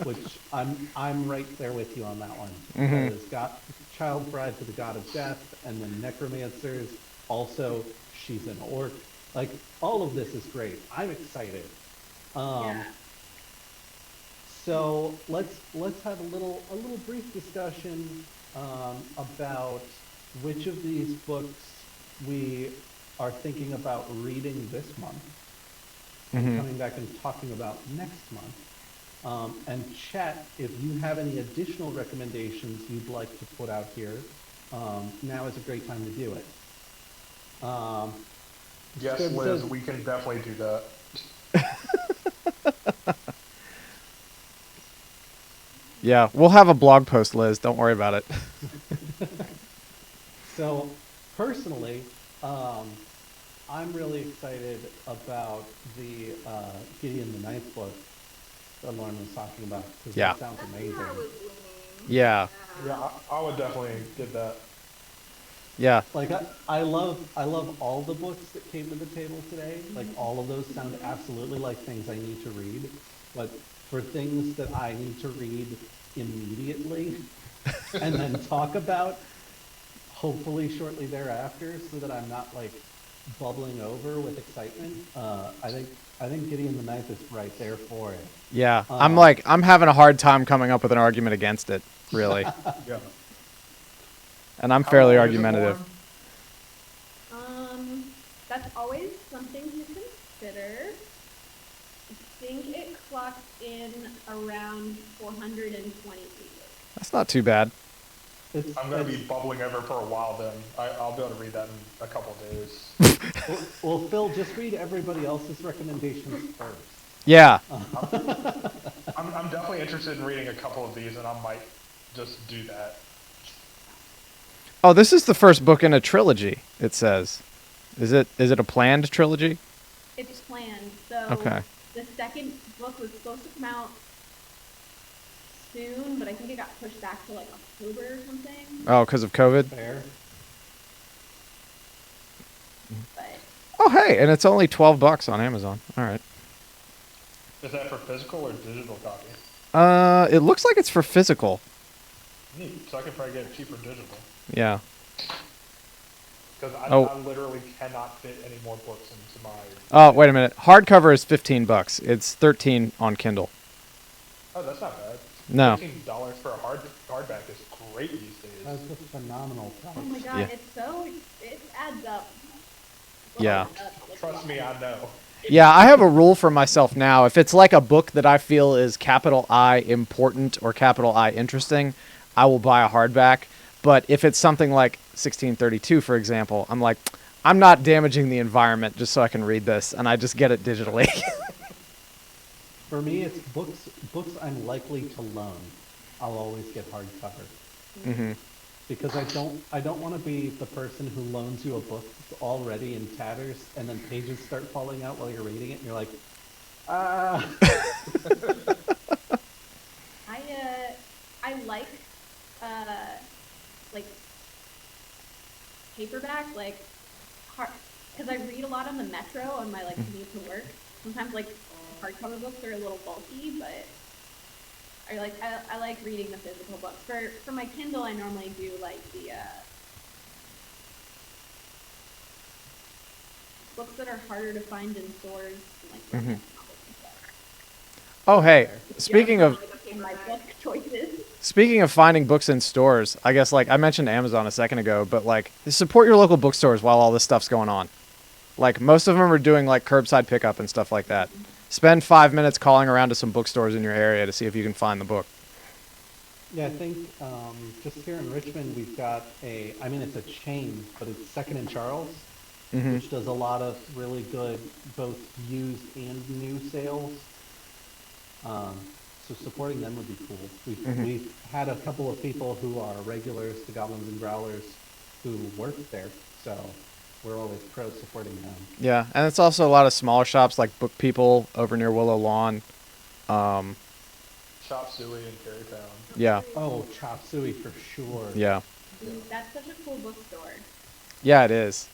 Which I'm right there with you on that one. Mhm. Because child bride to the god of death, and then necromancers, also she's an orc. Like, all of this is great. I'm excited. Yeah. So let's have a little brief discussion about which of these books we are thinking about reading this month and Mhm. coming back and talking about next month. And chat, if you have any additional recommendations you'd like to put out here, now is a great time to do it. Yes, Squib Liz, says- we can definitely do that. Yeah, we'll have a blog post, Liz. Don't worry about it. So, personally, I'm really excited about the Gideon the Ninth book that Lauren was talking about, because Yeah. that sounds That's amazing. where I was leaning. Yeah. Yeah, I would definitely get that. Yeah. Like, I love all the books that came to the table today. Like, all of those sound absolutely like things I need to read. But for things that I need to read immediately and then talk about, hopefully shortly thereafter, so that I'm not like bubbling over with excitement, I think Gideon the Ninth is right there for it. Yeah. I'm having a hard time coming up with an argument against it, really. Yeah. And I'm How fairly long is it, argumentative. Lauren? That's always something to consider. I think it clocked in around 420 pages. That's not too bad. I'm going to be bubbling over for a while then. I'll be able to read that in a couple days. Well, Phil, just read everybody else's recommendations first. Yeah. I'm definitely interested in reading a couple of these, and I might just do that. Oh, this is the first book in a trilogy, it says. Is it a planned trilogy? It's planned. So Okay. the second book was supposed to come out soon, but I think it got pushed back to like October or something. Oh, because of COVID? Fair. But Oh, hey, and it's only $12 on Amazon. All right. Is that for physical or digital copy? It looks like it's for physical. Neat. So I could probably get it cheaper digital. Yeah. Because Oh. I literally cannot fit any more books into my... Oh, wait a minute. Hardcover is $15. It's $13 on Kindle. Oh, that's not bad. No. $15 for a hardback is great these days. That's a phenomenal price. oh my god, Yeah. it adds up. Yeah. Trust me, I know. Yeah, I have a rule for myself now. If it's like a book that I feel is capital I important or capital I interesting, I will buy a hardback. But if it's something like 1632, for example, I'm like, I'm not damaging the environment just so I can read this, and I just get it digitally. For me, it's books I'm likely to loan. I'll always get hardcover. hmm Because I don't want to be the person who loans you a book that's already in tatters, and then pages start falling out while you're reading it, and you're like, ah. I like like paperback, like hard, because I read a lot on the metro on my like commute to work. Sometimes like hardcover books are a little bulky, but I like reading the physical books. For my Kindle, I normally do like the books that are harder to find in stores, like romance novels and stuff. Oh, hey, speaking of In my book choices. finding books in stores, I guess like I mentioned Amazon a second ago, but like support your local bookstores while all this stuff's going on. Like most of them are doing like curbside pickup and stuff like that. Spend 5 minutes calling around to some bookstores in your area to see if you can find the book. Yeah, I think just here in Richmond, we've got I mean, it's a chain, but it's Second and Charles, hmm which does a lot of really good both used and new sales. So supporting them would be cool. We've had a couple of people who are regulars to Goblins and Growlers who work there, so we're always pro supporting them. Yeah, and it's also a lot of smaller shops like Book People over near Willow Lawn. Shop Suey in Carytown. Yeah, Oh, Chop Suey for sure. yeah, That's such a cool bookstore. yeah. It is.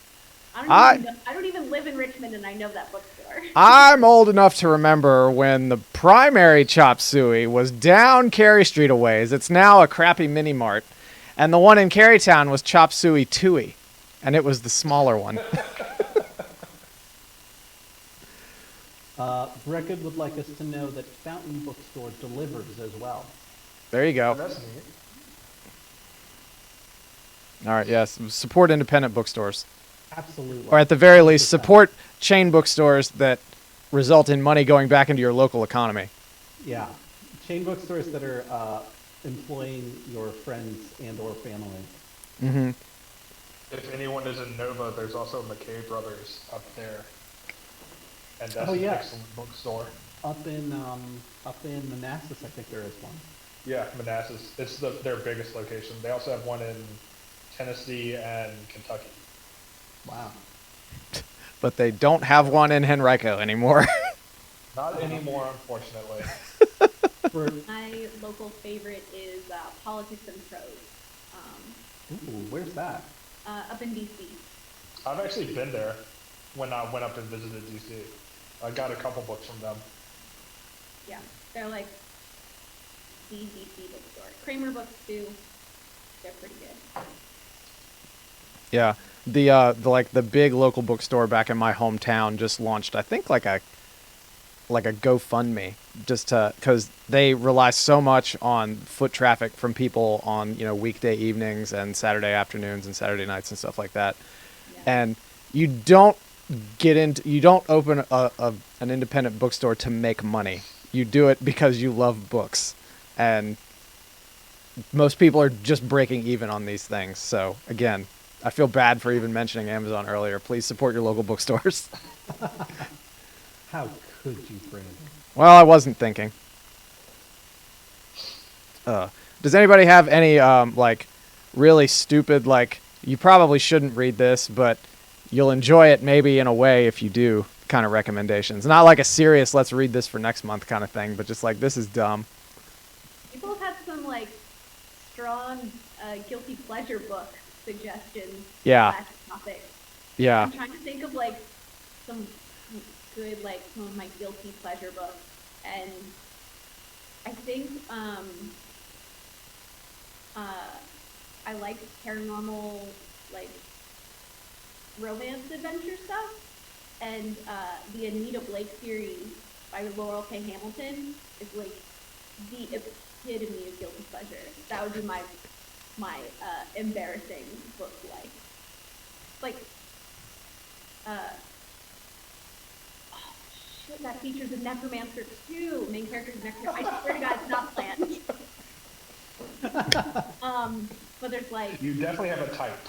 I don't even live in Richmond, and I know that bookstore. I'm old enough to remember when the primary Chop Suey was down Cary Street a ways. It's now a crappy mini mart. And the one in Carytown was Chop Suey Tui. And it was the smaller one. Brecken would like us to know that Fountain Bookstore delivers as well. There you Oh, go. that's neat. All right, yes. Support independent bookstores. Absolutely. Or at the very least, 100%. support chain bookstores that result in money going back into your local economy. Yeah. Chain bookstores that are employing your friends and or family. Mm-hmm. If anyone is in Nova, there's also McKay Brothers up there. And that's Oh, an yeah. excellent bookstore. Up in Manassas, I think there is one. Yeah, Manassas. It's their biggest location. They also have one in Tennessee and Kentucky. Wow. But they don't have one in Henrico anymore. Not anymore, unfortunately. For, My local favorite is Politics and Prose, ooh, where's that? up in DC. I've actually been there when I went up and visited DC. I got a couple books from them. Yeah, they're like the DC bookstore. Kramer Books too. They're pretty good. Yeah. The big local bookstore back in my hometown just launched, I think, like a GoFundMe, just because they rely so much on foot traffic from people on weekday evenings and Saturday afternoons and Saturday nights and stuff like that. Yeah. And you don't open an independent bookstore to make money. You do it because you love books, and most people are just breaking even on these things. So again, I feel bad for even mentioning Amazon earlier. Please support your local bookstores. How could you, Brandon? Well, I wasn't thinking. Does anybody have any really stupid, you probably shouldn't read this, but you'll enjoy it maybe in a way if you do, kind of recommendations? Not like a serious let's read this for next month kind of thing, but just like this is dumb. People have had some strong guilty pleasure book suggestions. Yeah. Last topic. Yeah. I'm trying to think of some good some of my guilty pleasure books, and I think I like paranormal romance adventure stuff, and the Anita Blake series by Laurel K. Hamilton is the epitome of guilty pleasure. That would be my embarrassing book oh shit, that features a necromancer too. Main character is necromancer. I swear to God, it's not planned. But there's You definitely have a type.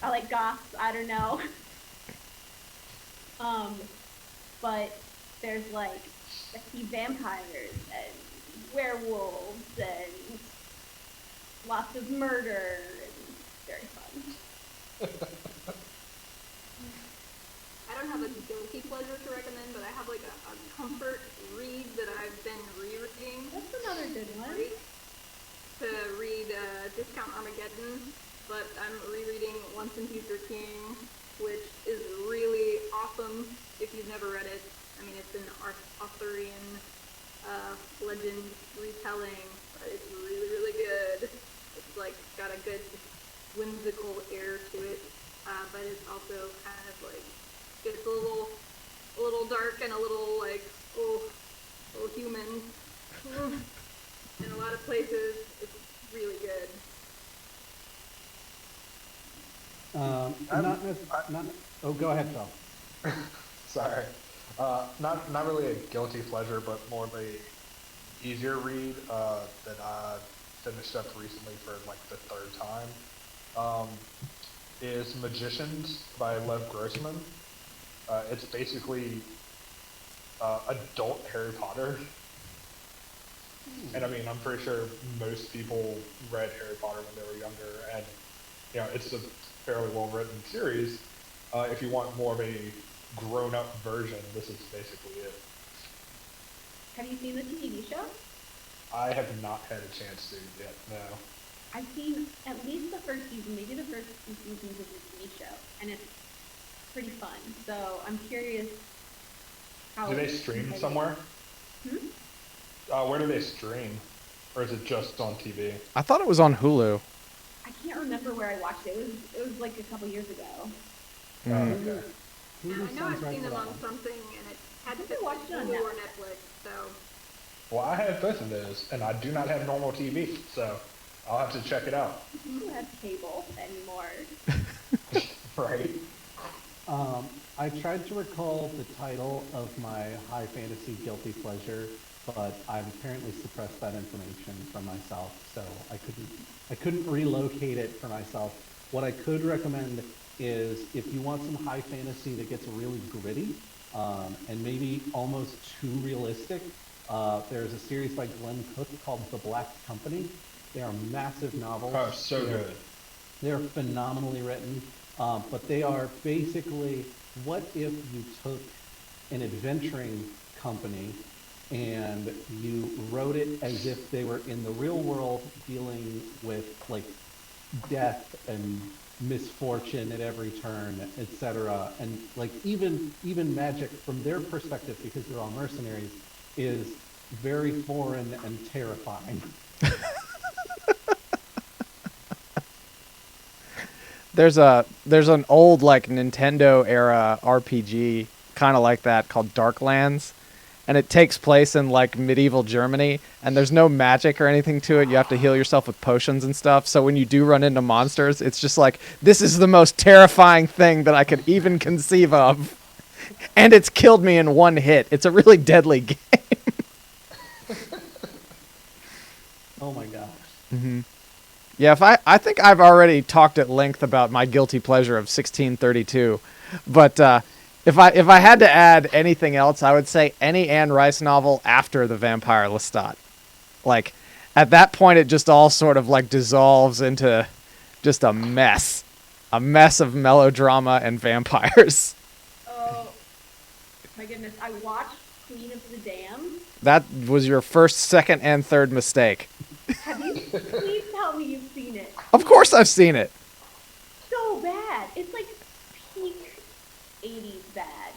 I like goths, I don't know. But there's sexy vampires and werewolves and lots of murder and very fun. I don't have a guilty pleasure to recommend, but I have a comfort read that I've been rereading. That's another good one. To read Discount Armageddon, but I'm rereading Once and Future King, which is really awesome if you've never read it. I mean, it's an Arthurian legend retelling, but it's really, really good. It's got a good whimsical air to it, but it's also kind of it's a little dark and a little little human. In a lot of places, it's really good. Oh, go ahead, Phil. Sorry. Not really a guilty pleasure, but more of a easier read that I finished up recently for the third time. Is Magicians by Lev Grossman. It's basically adult Harry Potter. And I mean, I'm pretty sure most people read Harry Potter when they were younger, and it's a fairly well-written series. If you want more of a grown-up version, this is basically it. Have you seen the TV show? I have not had a chance to yet, no. I've seen at least the first season, maybe the first two seasons of the TV show, and it's pretty fun. So I'm curious how. Do they stream somewhere? Hmm? Where do they stream? Or is it just on TV? I thought it was on Hulu. I can't remember where I watched it. It was like a couple years ago. Oh, okay. Yeah, Hulu I know sounds I've right seen for them that on one. something, and it had to I think I watched it on Hulu or Netflix. So Well, I have both of those, and I do not have normal TV, so I'll have to check it out. Who has cable anymore? Right? I tried to recall the title of my high fantasy guilty pleasure, but I've apparently suppressed that information from myself, so I couldn't relocate it for myself. What I could recommend is if you want some high fantasy that gets really gritty, and maybe almost too realistic, there's a series by Glenn Cook called The Black Company. They are massive novels. Oh, so They're- good. They're phenomenally written, but they are basically, what if you took an adventuring company and you wrote it as if they were in the real world dealing with like death and misfortune at every turn, etc. And like even magic from their perspective, because they're all mercenaries, is very foreign and terrifying. There's an old like Nintendo era RPG kind of like that called Darklands, and it takes place in like medieval Germany, and there's no magic or anything to it. You have to heal yourself with potions and stuff. So when you do run into monsters, it's just like, this is the most terrifying thing that I could even conceive of. And it's killed me in one hit. It's a really deadly game. Oh my gosh. Mm-hmm. Yeah, I think I've already talked at length about my guilty pleasure of 1632, but if I had to add anything else, I would say any Anne Rice novel after The Vampire Lestat. Like, at that point, it just all sort of like dissolves into just a mess of melodrama and vampires. Oh my goodness! I watched Queen of the Damned. That was your first, second, and third mistake. Have you? Please tell me you've seen it. Of course, I've seen it. So bad. It's like peak 80s bad.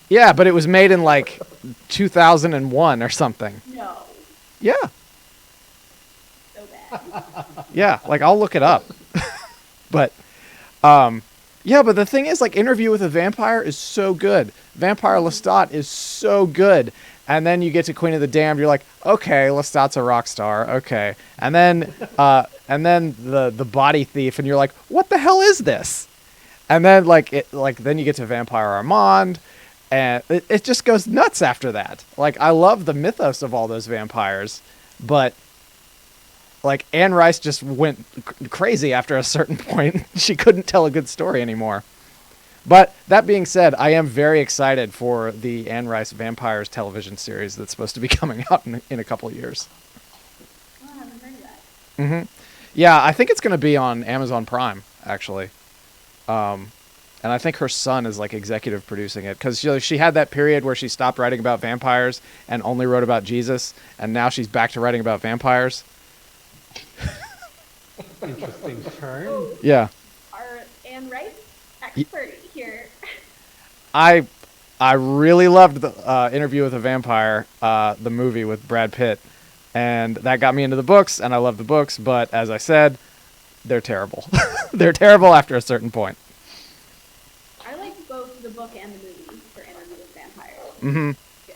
Yeah, but it was made in like 2001 or something. No, Yeah. so bad. Yeah, like I'll look it up. But yeah, but the thing is, like, Interview with a Vampire is so good. Vampire Lestat is so good. And then you get to Queen of the Damned, you're like, okay, Lestat's a rock star, okay. And then the body thief, and you're like, what the hell is this? And then then you get to Vampire Armand, and it just goes nuts after that. Like, I love the mythos of all those vampires, but like, Anne Rice just went crazy after a certain point. She couldn't tell a good story anymore. But that being said, I am very excited for the Anne Rice Vampires television series that's supposed to be coming out in a couple of years. Oh, I haven't heard of that. Mm-hmm. Yeah, I think it's going to be on Amazon Prime, actually. And I think her son is like executive producing it, because she had that period where she stopped writing about vampires and only wrote about Jesus, and now she's back to writing about vampires. Interesting turn. Yeah. Our Anne Rice expert here. I really loved the Interview with a Vampire, the movie with Brad Pitt, and that got me into the books, and I love the books, but as I said, they're terrible. They're terrible after a certain point. I like both the book and the movie for Interview with Vampires. Mm-hmm. Good.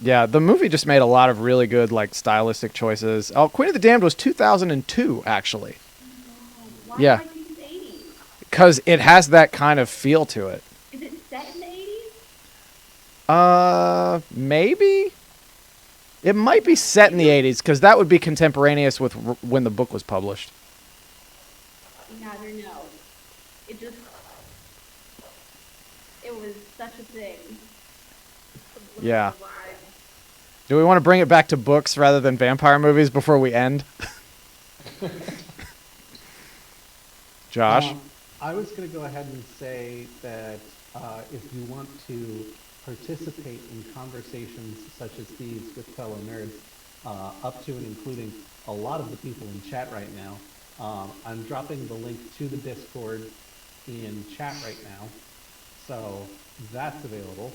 Yeah, the movie just made a lot of really good, like, stylistic choices. Oh, Queen of the Damned was 2002, actually, Why Yeah. do I think it's 80s? because it has that kind of feel to it. Is it set in the 80s? Maybe? It might be set in the 80s, because that would be contemporaneous with when the book was published. I don't know. It was such a thing. Yeah. Why? Do we want to bring it back to books rather than vampire movies before we end? Josh? I was going to go ahead and say that if you want to participate in conversations such as these with fellow nerds, up to and including a lot of the people in chat right now, I'm dropping the link to the Discord in chat right now. So that's available.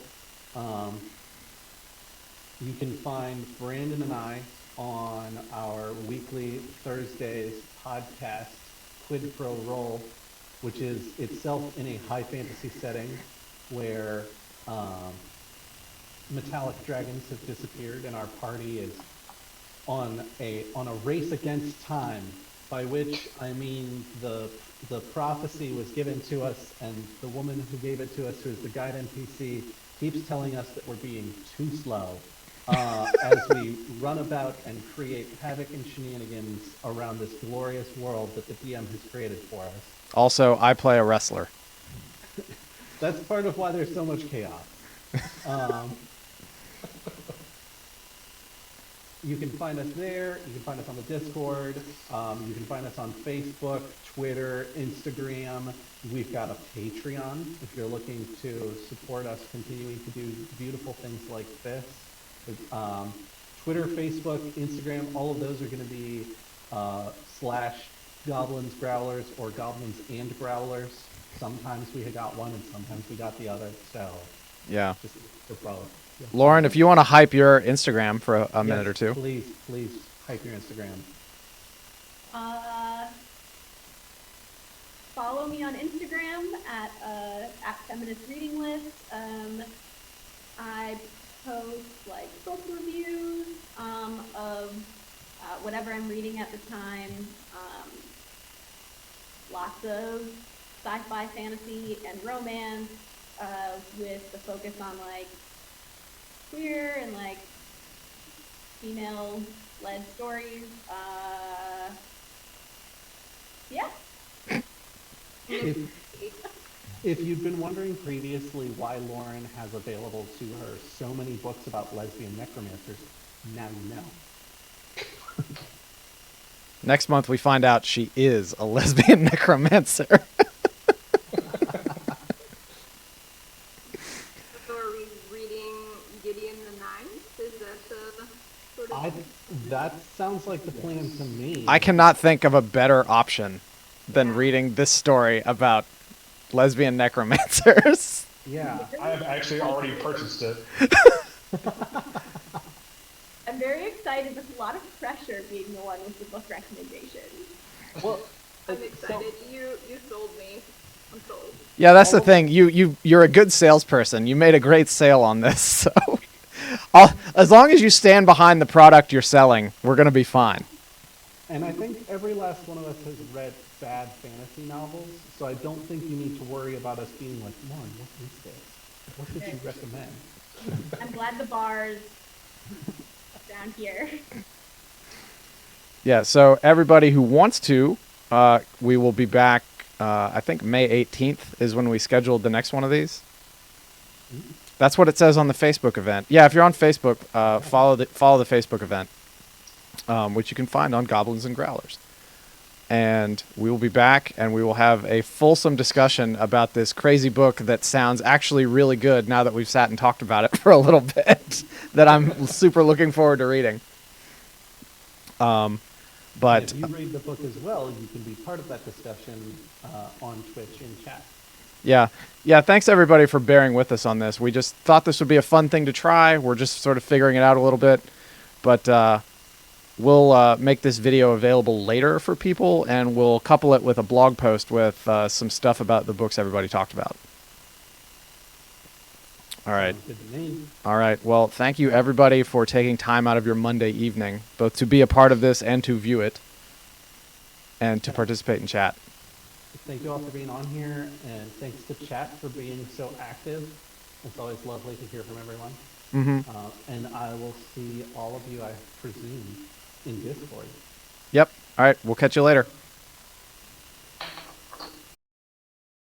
You can find Brandon and I on our weekly Thursdays podcast, Quid Pro Roll, which is itself in a high fantasy setting where metallic dragons have disappeared and our party is on a race against time, by which I mean the prophecy was given to us, and the woman who gave it to us, who is the guide NPC, keeps telling us that we're being too slow as we run about and create havoc and shenanigans around this glorious world that the DM has created for us. Also, I play a wrestler. That's part of why there's so much chaos. You can find us there. You can find us on the Discord. You can find us on Facebook, Twitter, Instagram. We've got a Patreon if you're looking to support us continuing to do beautiful things like this. Twitter, Facebook, Instagram, all of those are going to be / Goblins Growlers or Goblins and Growlers. Sometimes we got one and sometimes we got the other. So Yeah. just for both. Yeah. Lauren, if you want to hype your Instagram for a minute or two. Please hype your Instagram. Follow me on Instagram at Feminist Reading List. I post like book reviews of whatever I'm reading at the time. Lots of sci-fi, fantasy, and romance with the focus on like queer and like female-led stories. Yeah. If you've been wondering previously why Lauren has available to her so many books about lesbian necromancers, now you know. Next month, we find out she is a lesbian necromancer. So are we reading Gideon the Ninth? Is that the sort of... That sounds like the plan to me. I cannot think of a better option than reading this story about lesbian necromancers. Yeah. I have actually already purchased it. I'm very excited. There's a lot of pressure being the one with the book recommendation. Well, I'm excited. You sold me. I'm sold. Yeah, that's the thing. You're a good salesperson. You made a great sale on this. So, as long as you stand behind the product you're selling, we're gonna be fine. And I think every last one of us has read bad fantasy novels, so I don't think you need to worry about us being like, Lauren, what is this? What would you recommend? I'm glad the bar's down here. Yeah, so everybody who wants to, we will be back, I think May 18th is when we scheduled the next one of these. That's what it says on the Facebook event. Yeah, if you're on Facebook, follow the Facebook event, which you can find on Goblins and Growlers. And we will be back, and we will have a fulsome discussion about this crazy book that sounds actually really good now that we've sat and talked about it for a little bit, that I'm super looking forward to reading. But if you read the book as well, you can be part of that discussion on Twitch in chat. Yeah, thanks everybody for bearing with us on this. We just thought this would be a fun thing to try. We're just sort of figuring it out a little bit. But we'll make this video available later for people, and we'll couple it with a blog post with some stuff about the books everybody talked about. All right. Sounds good to me. All right. Well, thank you everybody for taking time out of your Monday evening, both to be a part of this and to view it, and to participate in chat. Thank you all for being on here, and thanks to chat for being so active. It's always lovely to hear from everyone. Mm-hmm. And I will see all of you, I presume, in Discord. Yep. All right. We'll catch you later.